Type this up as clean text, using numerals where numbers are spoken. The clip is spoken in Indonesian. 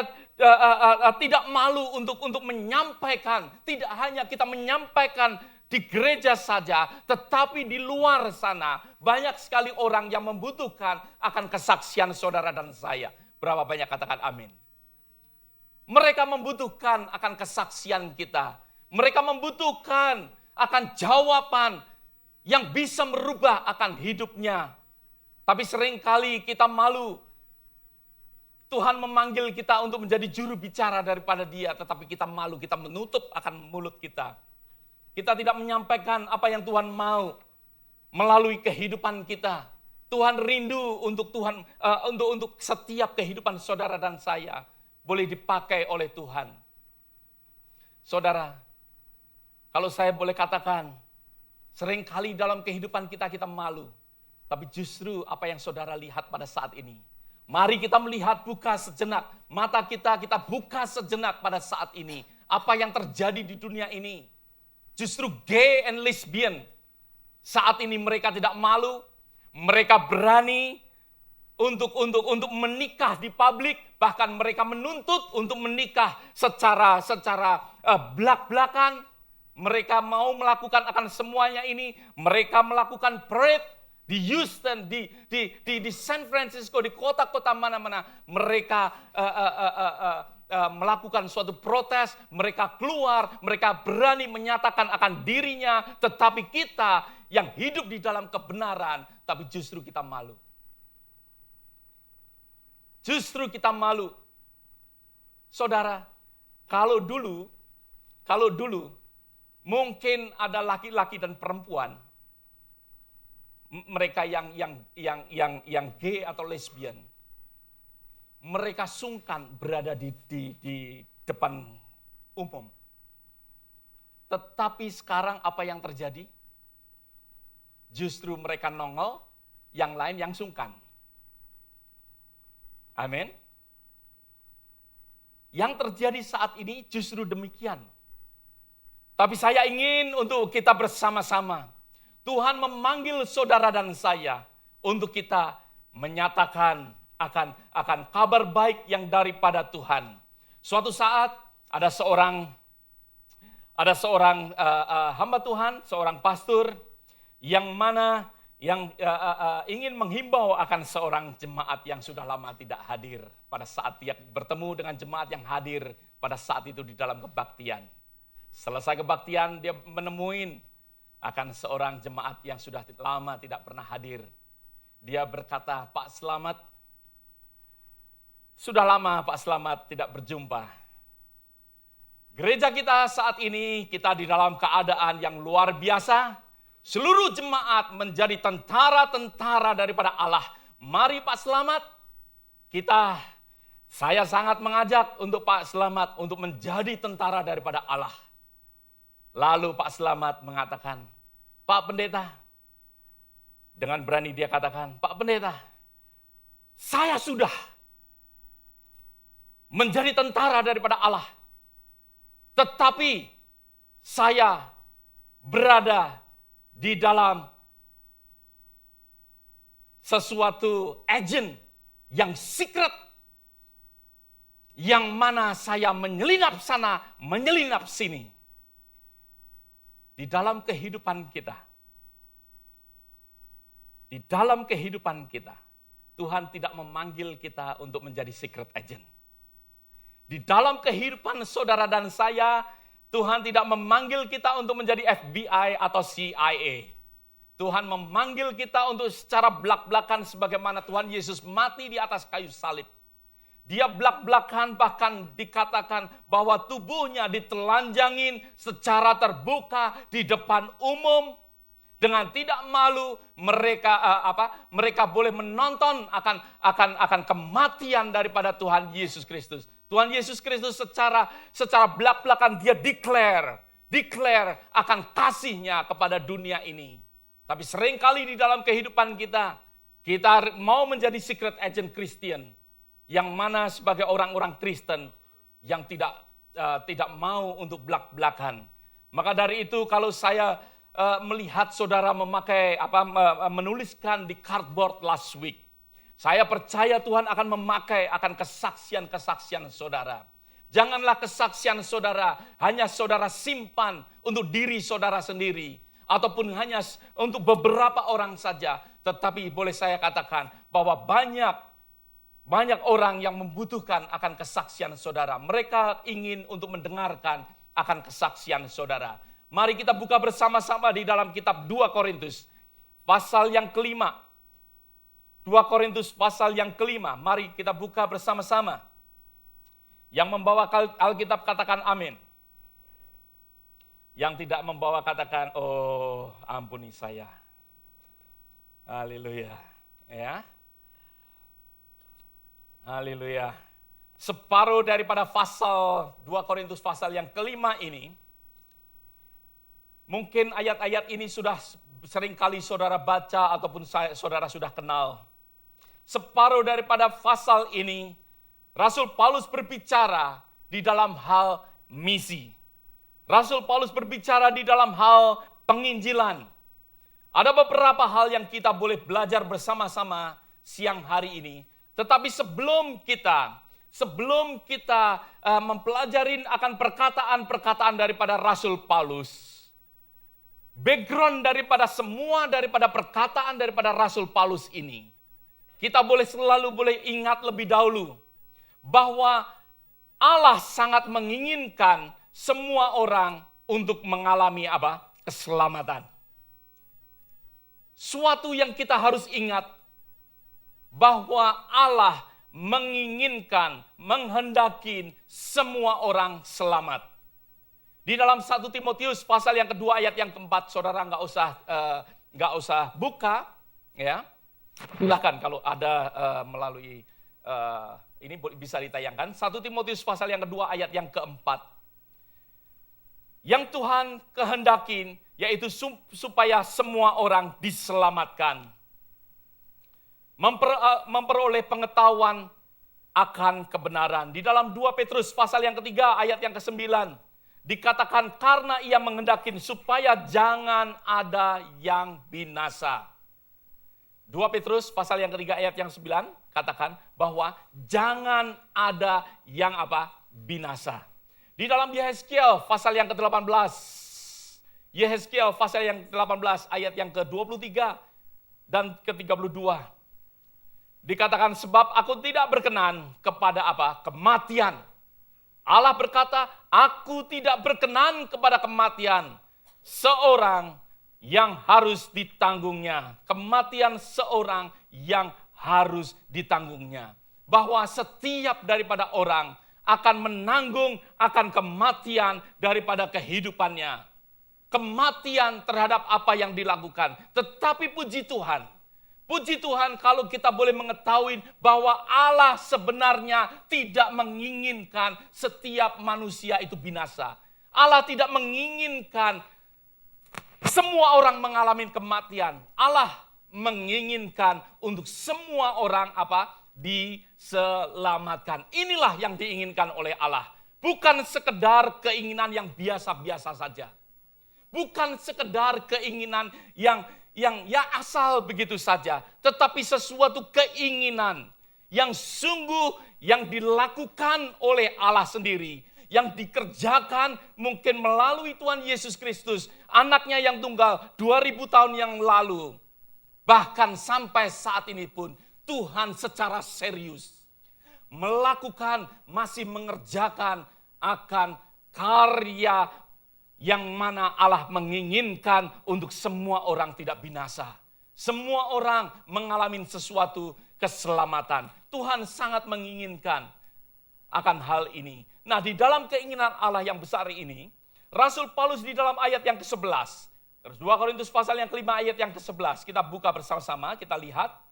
kita tidak malu untuk menyampaikan, tidak hanya kita menyampaikan di gereja saja, tetapi di luar sana banyak sekali orang yang membutuhkan akan kesaksian saudara dan saya. Berapa banyak katakan amin? Mereka membutuhkan akan kesaksian kita. Mereka membutuhkan akan jawaban yang bisa merubah akan hidupnya. Tapi seringkali kita malu. Tuhan memanggil kita untuk menjadi juru bicara daripada Dia, tetapi kita malu, kita menutup akan mulut kita. Kita tidak menyampaikan apa yang Tuhan mau melalui kehidupan kita. Tuhan rindu untuk untuk setiap kehidupan saudara dan saya boleh dipakai oleh Tuhan. Saudara, kalau saya boleh katakan, seringkali dalam kehidupan kita malu. Tapi justru apa yang saudara lihat pada saat ini. Mari kita melihat, buka sejenak. Mata kita buka sejenak pada saat ini. Apa yang terjadi di dunia ini. Justru gay and lesbian. Saat ini mereka tidak malu. Mereka berani untuk menikah di publik. Bahkan mereka menuntut untuk menikah secara belak-belakan. Mereka mau melakukan akan semuanya ini. Mereka melakukan parade. Di Houston, di San Francisco, di kota-kota mana-mana, mereka melakukan suatu protes, mereka keluar, mereka berani menyatakan akan dirinya, tetapi kita yang hidup di dalam kebenaran, tapi justru kita malu. Justru kita malu. Saudara, kalau dulu mungkin ada laki-laki dan perempuan, mereka yang gay atau lesbian, mereka sungkan berada di depan umum. Tetapi sekarang apa yang terjadi? Justru mereka nongol, yang lain yang sungkan. Amin. Yang terjadi saat ini justru demikian. Tapi saya ingin untuk kita bersama-sama, Tuhan memanggil saudara dan saya untuk kita menyatakan akan kabar baik yang daripada Tuhan. Suatu saat ada seorang hamba Tuhan, seorang pastor yang ingin menghimbau akan seorang jemaat yang sudah lama tidak hadir pada saat dia bertemu dengan jemaat yang hadir pada saat itu di dalam kebaktian. Selesai kebaktian dia menemuin akan seorang jemaat yang sudah lama tidak pernah hadir. Dia berkata, Pak Selamat, sudah lama Pak Selamat tidak berjumpa. Gereja kita saat ini, kita di dalam keadaan yang luar biasa. Seluruh jemaat menjadi tentara-tentara daripada Allah. Mari Pak Selamat, saya sangat mengajak untuk Pak Selamat untuk menjadi tentara daripada Allah. Lalu Pak Selamat mengatakan, Pak Pendeta, dengan berani dia katakan, Pak Pendeta, saya sudah menjadi tentara daripada Allah. Tetapi saya berada di dalam sesuatu agent yang secret, yang mana saya menyelinap sana, menyelinap sini. Di dalam kehidupan kita, Tuhan tidak memanggil kita untuk menjadi secret agent. Di dalam kehidupan saudara dan saya, Tuhan tidak memanggil kita untuk menjadi FBI atau CIA. Tuhan memanggil kita untuk secara belak-belakan sebagaimana Tuhan Yesus mati di atas kayu salib. Dia belak-belakan, bahkan dikatakan bahwa tubuhnya ditelanjangin secara terbuka di depan umum. Dengan tidak malu mereka boleh menonton akan kematian daripada Tuhan Yesus Kristus. Tuhan Yesus Kristus secara belak-belakan dia declare akan kasihnya kepada dunia ini. Tapi seringkali di dalam kehidupan kita mau menjadi secret agent Kristen. Yang mana sebagai orang-orang Kristen yang tidak mau untuk belak-belakan. Maka dari itu kalau saya melihat saudara menuliskan di cardboard last week, Saya percaya Tuhan akan memakai akan kesaksian-kesaksian saudara. Janganlah kesaksian saudara hanya saudara simpan untuk diri saudara sendiri. Ataupun hanya untuk beberapa orang saja. Tetapi boleh saya katakan bahwa banyak orang yang membutuhkan akan kesaksian saudara. Mereka ingin untuk mendengarkan akan kesaksian saudara. Mari kita buka bersama-sama di dalam kitab 2 Korintus. Pasal yang kelima. 2 Korintus pasal yang kelima. Mari kita buka bersama-sama. Yang membawa Alkitab katakan amin. Yang tidak membawa katakan, oh ampuni saya. Haleluya. Ya. Haleluya. Separuh daripada pasal 2 Korintus pasal yang kelima ini, mungkin ayat-ayat ini sudah seringkali saudara baca ataupun saudara sudah kenal. Separuh daripada pasal ini, Rasul Paulus berbicara di dalam hal misi. Rasul Paulus berbicara di dalam hal penginjilan. Ada beberapa hal yang kita boleh belajar bersama-sama siang hari ini. Tetapi sebelum kita mempelajarin akan perkataan-perkataan daripada Rasul Paulus, background daripada perkataan daripada Rasul Paulus ini, kita boleh ingat lebih dahulu bahwa Allah sangat menginginkan semua orang untuk mengalami keselamatan. Suatu yang kita harus ingat bahwa Allah menginginkan, menghendaki semua orang selamat. Di dalam 1 Timotius pasal yang kedua ayat yang keempat, saudara nggak usah buka, ya. Silakan kalau ada melalui ini bisa ditayangkan. 1 Timotius pasal yang kedua ayat yang keempat. Yang Tuhan kehendaki yaitu supaya semua orang diselamatkan. Memperoleh pengetahuan akan kebenaran. Di dalam 2 Petrus pasal yang ketiga ayat yang ke-9 dikatakan karena ia menghendaki supaya jangan ada yang binasa. 2 Petrus pasal yang ketiga ayat yang 9 katakan bahwa jangan ada yang binasa. Di dalam Yehezkiel pasal yang ke-18, Yehezkiel pasal yang ke-18 ayat yang ke-23 dan ke-32. Dikatakan sebab aku tidak berkenan kepada kematian. Allah berkata, aku tidak berkenan kepada kematian seorang yang harus ditanggungnya. Kematian seorang yang harus ditanggungnya. Bahwa setiap daripada orang akan menanggung akan kematian daripada kehidupannya. Kematian terhadap apa yang dilakukan. Tetapi puji Tuhan kalau kita boleh mengetahui bahwa Allah sebenarnya tidak menginginkan setiap manusia itu binasa. Allah tidak menginginkan semua orang mengalami kematian. Allah menginginkan untuk semua orang diselamatkan. Inilah yang diinginkan oleh Allah. Bukan sekedar keinginan yang biasa-biasa saja. Bukan sekedar keinginan yang asal begitu saja. Tetapi sesuatu keinginan yang sungguh yang dilakukan oleh Allah sendiri. Yang dikerjakan mungkin melalui Tuhan Yesus Kristus. Anaknya yang tunggal 2000 tahun yang lalu. Bahkan sampai saat ini pun Tuhan secara serius melakukan, masih mengerjakan akan karya yang mana Allah menginginkan untuk semua orang tidak binasa. Semua orang mengalami sesuatu keselamatan. Tuhan sangat menginginkan akan hal ini. Nah, di dalam keinginan Allah yang besar ini, Rasul Paulus di dalam ayat yang ke-11, 2 Korintus pasal yang kelima ayat yang ke-11, kita buka bersama-sama, kita lihat.